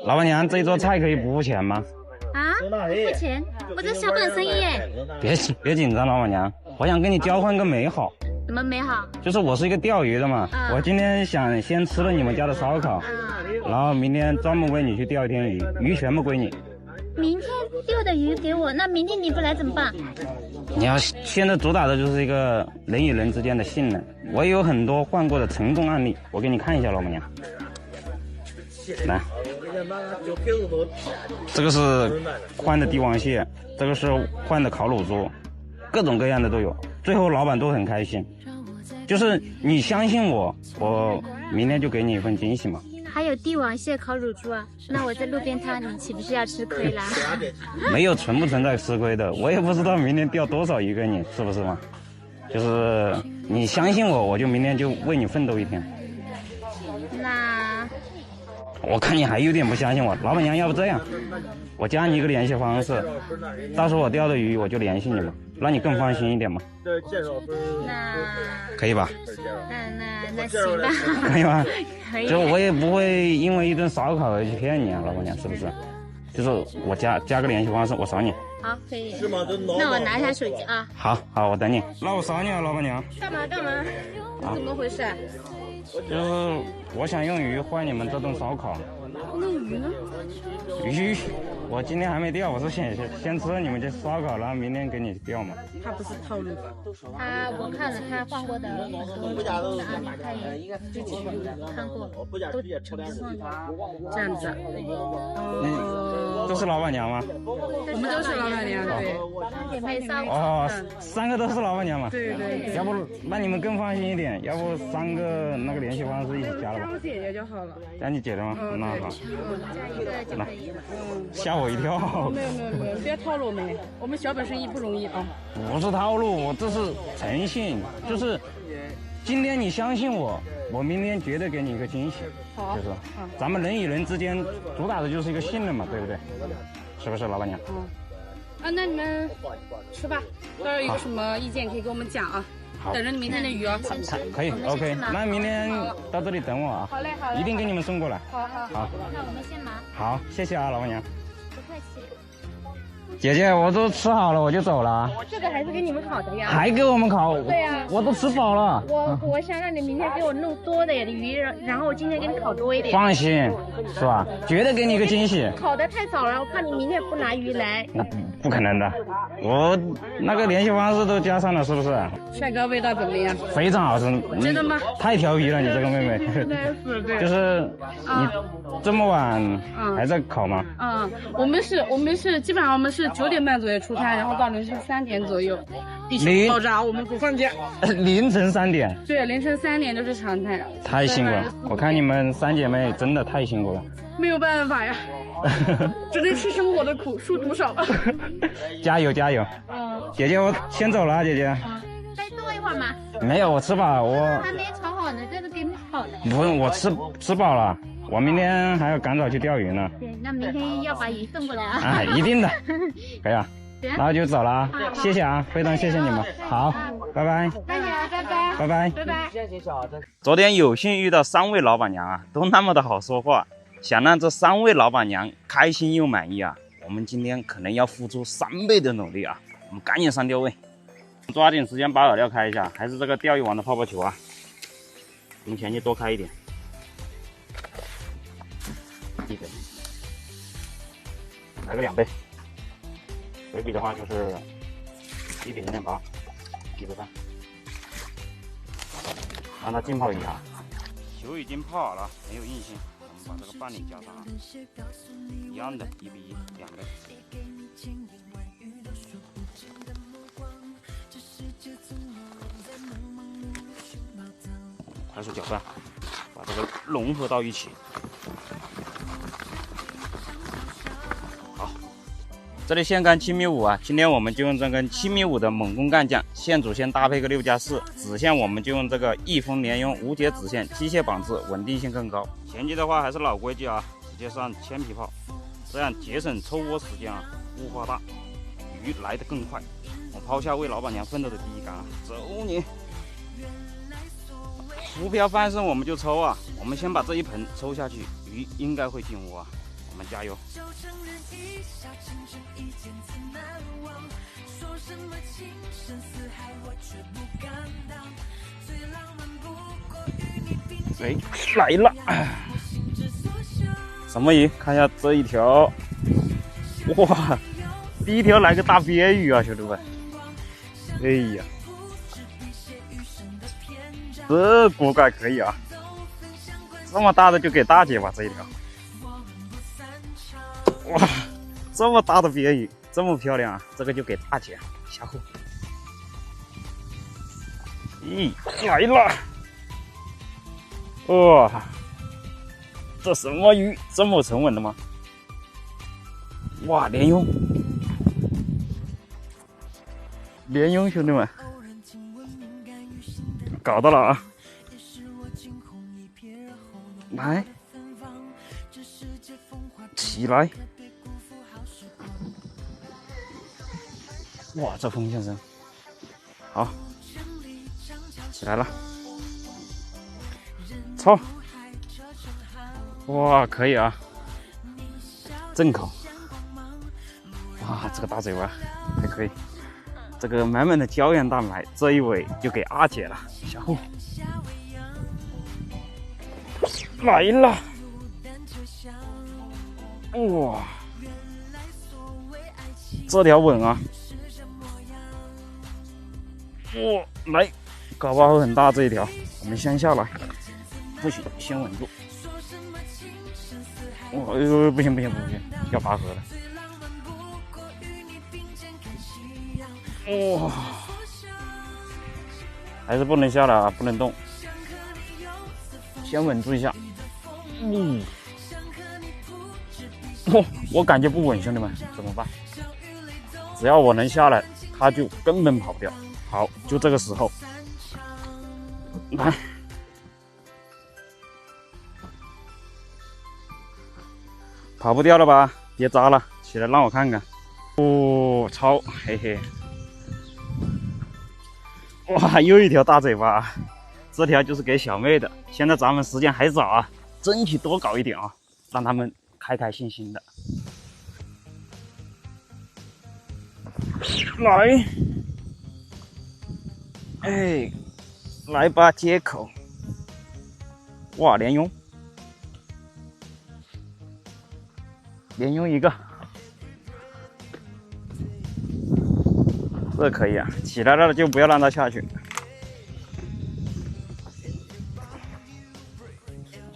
老板娘，这一桌菜可以不付钱吗？啊，不付钱？我这小本生意耶。别紧张，老板娘，我想跟你交换个美好。什么美好？就是我是一个钓鱼的嘛，我今天想先吃了你们家的烧烤，然后明天专门为你去钓一天鱼，鱼全部归你。明天钓的鱼给我，那明天你不来怎么办？你要现在主打的就是一个人与人之间的信任，我也有很多换过的成功案例，我给你看一下，老板娘。来，这个是换的帝王蟹，这个是换的烤乳猪，各种各样的都有，最后老板都很开心。就是你相信我，我明天就给你一份惊喜嘛。还有帝王蟹烤乳猪啊，那我在路边摊，你岂不是要吃亏啦？没有存不存在吃亏的，我也不知道明天钓多少鱼给你，是不是嘛？就是你相信我，我就明天就为你奋斗一天。那我看你还有点不相信我，老板娘，要不这样，我加你一个联系方式，到时候我钓的鱼我就联系你嘛，让你更放心一点嘛。那可以吧？那行吧。可以吗？可以。就我也不会因为一顿烧烤而去骗你啊，老板娘，是不是？就是我加个联系方式，我扫你。好，可以。那我拿一下手机啊。好，我等你。那我扫你啊，老板娘。干嘛？怎么回事？就是我想用鱼换你们这顿烧烤。那鱼呢？鱼，我今天还没钓，我是先吃了你们这烧烤，然后明天给你钓嘛。他不是套路吧？我看了他换过的很多成功的案例，他也之前看过，都这样子。这是老板娘吗？我们都是老板娘，对。也配烧哦，3个都是老板娘嘛。对。要不让你们更放心一点，要不3个那个联系方式一起加了吧。加我姐姐就好了。加你姐的吗？那好。加一个就可以了。吓我一跳。没有，别套路我们，我们小本生意不容易啊。不是套路，我这是诚信，就是今天你相信我，我明天绝对给你一个惊喜。好，就是咱们人与人之间主打的就是一个信任嘛，对不对？是不是，老板娘？那你们吃吧，到时候有什么意见可以跟我们讲啊。好，等着你明天的鱼啊。可以 ，OK， 那明天到这里等我啊。好嘞，一定给你们送过来。好。那我们先忙。好，谢谢啊，老板娘。不客气。姐姐，我都吃好了，我就走了。这个还是给你们烤的呀？还给我们烤？对呀，我都吃饱了。我想让你明天给我弄多的鱼，然后我今天给你烤多一点。放心，是吧？绝对给你一个惊喜。烤的太少了，我怕你明天不拿鱼来。那不可能的，我那个联系方式都加上了，是不是？帅哥，味道怎么样？非常好吃。真的吗？太调皮了，你这个妹妹。真的是对。就是你这么晚还在烤吗？我们是基本上我们是9点半左右出摊，然后到凌晨3点左右一起爆炸，我们不放假。凌晨3点？对，凌晨3点都是常态。太辛苦了，我看你们3姐妹真的太辛苦了。没有办法呀，只能吃生活的苦，殊途少。加油！姐姐，我先走了啊，姐姐。再坐一会儿嘛。没有，我吃饱了，我还没炒好呢，这都给你炒了。不用，我吃饱了，我明天还要赶早去钓鱼呢。对，那明天要把鱼送过来啊。一定的，可以啊。那就走了啊，谢谢啊，非常谢谢你们，好，拜拜。拜拜。昨天有幸遇到3位老板娘啊，都那么的好说话，想让这3位老板娘开心又满意啊，我们今天可能要付出3倍的努力啊，我们赶紧上钓位，抓紧时间把饵料开一下，还是这个钓鱼王的泡泡球啊，我们前期多开一点，1倍，来个2倍。回比的话就是1比0.8，1倍半，让它浸泡一下。球已经泡好了，没有硬性，我们把这个半里加上啊，一样的1比1，2倍。快速搅拌，把这个融合到一起。这里现干7.5米啊，今天我们就用这根7.5米的猛攻干将，线组先搭配个6+4，子线我们就用这个益丰联用无节子线，机械绑制，稳定性更高。前期的话还是老规矩啊，直接上铅皮泡，这样节省抽窝时间啊，雾化大，鱼来得更快。我抛下为老板娘奋斗的第一杆啊，走你！浮漂翻身我们就抽啊，我们先把这一盆抽下去，鱼应该会进窝啊。我们加油！哎，来了！什么鱼？看一下这一条，哇，第一条来个大鳖鱼啊，兄弟们！哎呀，这锅盖可以啊，这么大的就给大姐吧，这一条。哇，这么大的鳖鱼，这么漂亮啊，这个就给大姐下货。咦，来了！哇，这什么鱼这么沉稳的吗？哇，莲蓉，莲蓉，兄弟们，搞到了啊！来，起来！哇，这风先生，好，起来了，操！哇，可以啊，正口。哇，这个大嘴巴还可以，这个满满的胶原蛋白，这一尾就给二姐了，小户来了！哇，这条稳啊！哇，来，搞不好很大这一条，我们先下来，不行，先稳住。哇，不行，要拔河了。哇，还是不能下来啊，不能动，先稳住一下。我感觉不稳，兄弟们怎么办？只要我能下来，他就根本跑不掉。好，就这个时候，来，跑不掉了吧？别扎了，起来让我看看。哦，超，嘿嘿。哇，又一条大嘴巴，这条就是给小妹的。现在咱们时间还早啊，争取多搞一点啊，让他们开开心心的。来，哎，来吧，接口。哇，莲蓉，莲蓉一个，这可以啊，起来了就不要让它下去。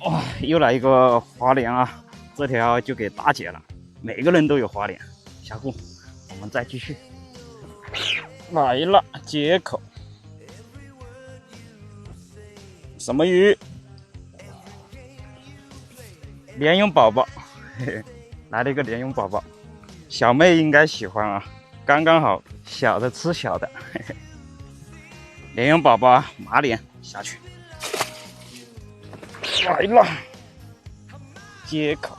哇，又来一个花鲢啊，这条就给大姐了，每个人都有花鲢。小顾，我们再继续。来了，接口。什么鱼？莲蓉宝宝，嘿嘿，来了一个莲蓉宝宝，小妹应该喜欢啊，刚刚好，小的吃小的。嘿嘿，莲蓉宝宝马脸下去，来了，接口。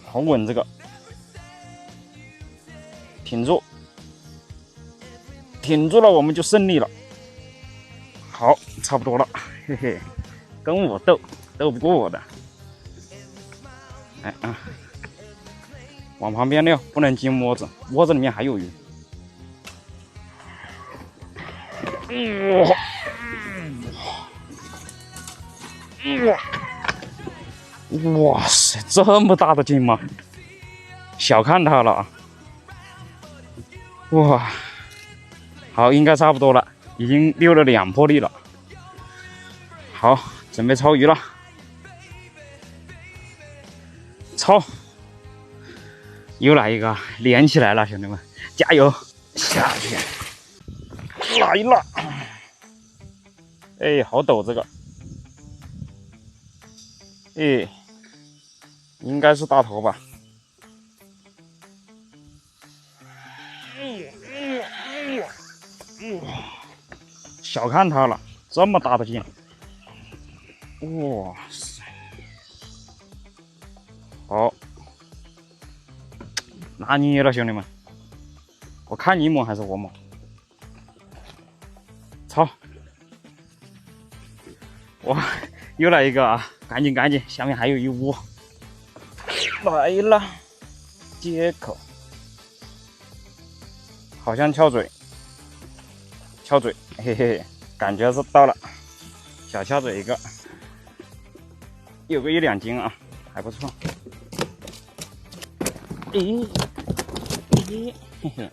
好稳这个，挺住，挺住了，我们就胜利了。好，差不多了，嘿嘿，跟我斗不过我的。哎啊，往旁边撂，不能进窝子，窝子里面还有鱼。哇塞，这么大的劲吗？小看它了啊！哇，好，应该差不多了，已经溜了2破粒了。好，准备抄鱼了，抄！又来一个，连起来了，兄弟们，加油！下去，来了！哎，好陡这个，哎，应该是大头吧？小看它了，这么大的劲！哇塞！好，拿捏了，兄弟们，我看你猛还是我猛？操！哇，又来一个啊！赶紧，下面还有一窝，来了，接口，好像翘嘴，嘿嘿，感觉是到了，小翘嘴一个，有个1-2斤啊，还不错。嘿嘿，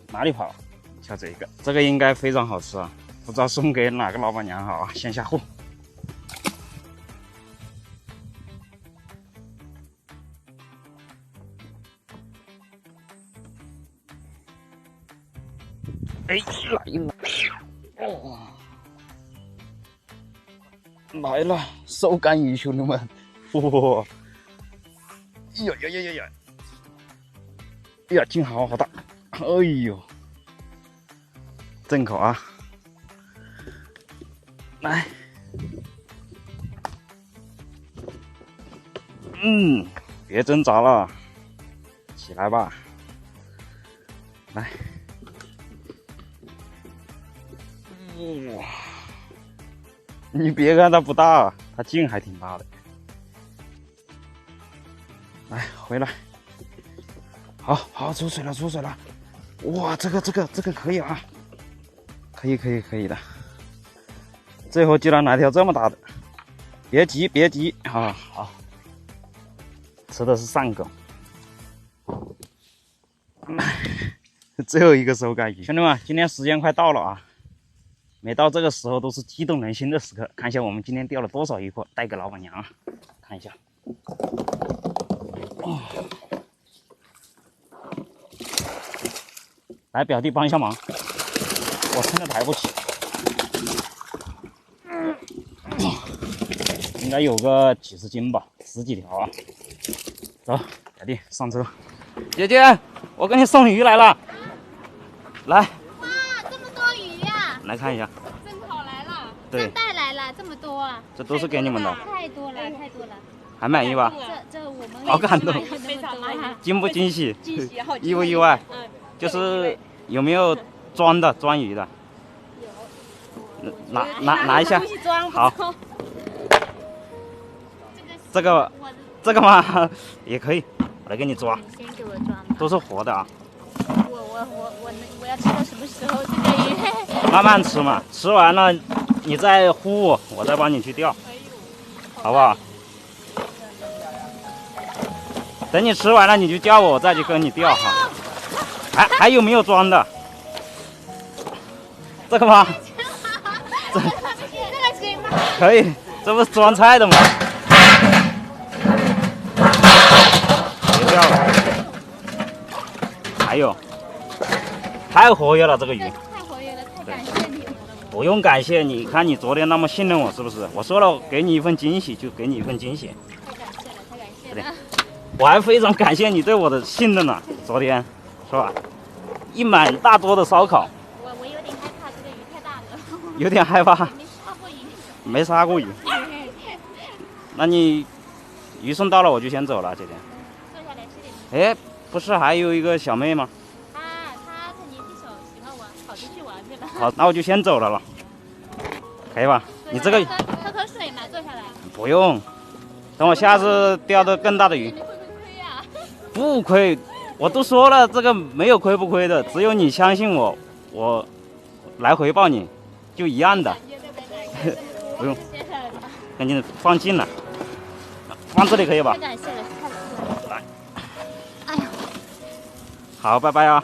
哪里跑？翘嘴一个，这个应该非常好吃啊，不知道送给哪个老板娘好啊，先下货。哎，来了，手干鱼，兄弟们，哇！呀，劲好大，哎呦，正口啊，来，别挣扎了，起来吧，来。哇！你别看它不大，它劲还挺大的。来，回来。好，出水了！哇，这个可以啊，可以的。最后居然来条这么大的，别急啊！好，吃的是上钩。最后一个手干鱼，兄弟们，今天时间快到了啊！每到这个时候都是激动人心的时刻。看一下我们今天钓了多少渔获，带给老板娘啊！看一下，来表弟帮一下忙，我真的抬不起，应该有个几十斤吧，10几条啊！走，表弟上车。姐姐，我给你送鱼来了，来。哇，这么多鱼呀！来看一下，正好来了，对，带来了这么多啊！这都是给你们的，太多了，还满意吧？这我们好感动，非常满意，惊不惊喜？好意不意外？就是有没有装鱼的？有，拿一下，好。这个嘛也可以，我来给你抓。你先给我抓，都是活的啊。我要吃到什么时候这个鱼？慢慢吃嘛，吃完了你再呼我再帮你去钓，好不好？等你吃完了你就叫我再去跟你钓哈。还有没有装的？这个吗？这个行吗？可以，这不是装菜的吗？别掉了。还有，太活跃了这个鱼。太活跃了，太感谢你了。不用感谢，你看你昨天那么信任我，是不是？我说了，给你一份惊喜，就给你一份惊喜。太感谢了。我还非常感谢你对我的信任呢。昨天，是吧？一满大桌的烧烤。我有点害怕，这个鱼太大了。有点害怕。没杀过鱼。没杀过鱼。那你鱼送到了，我就先走了，姐姐。坐下来吃点。哎，不是还有一个小妹吗？她年纪小，喜欢玩，跑出去玩去了。好，那我就先走了，可以吧？你这个喝口水嘛，坐下来。不用，等我下次钓的更大的鱼。你会不会亏呀？不亏，我都说了，这个没有亏不亏的，只有你相信我，我来回报你，就一样的。不用，赶紧放进了，放这里可以吧？太感谢了，太感谢了。来，哎呀，好，拜拜啊。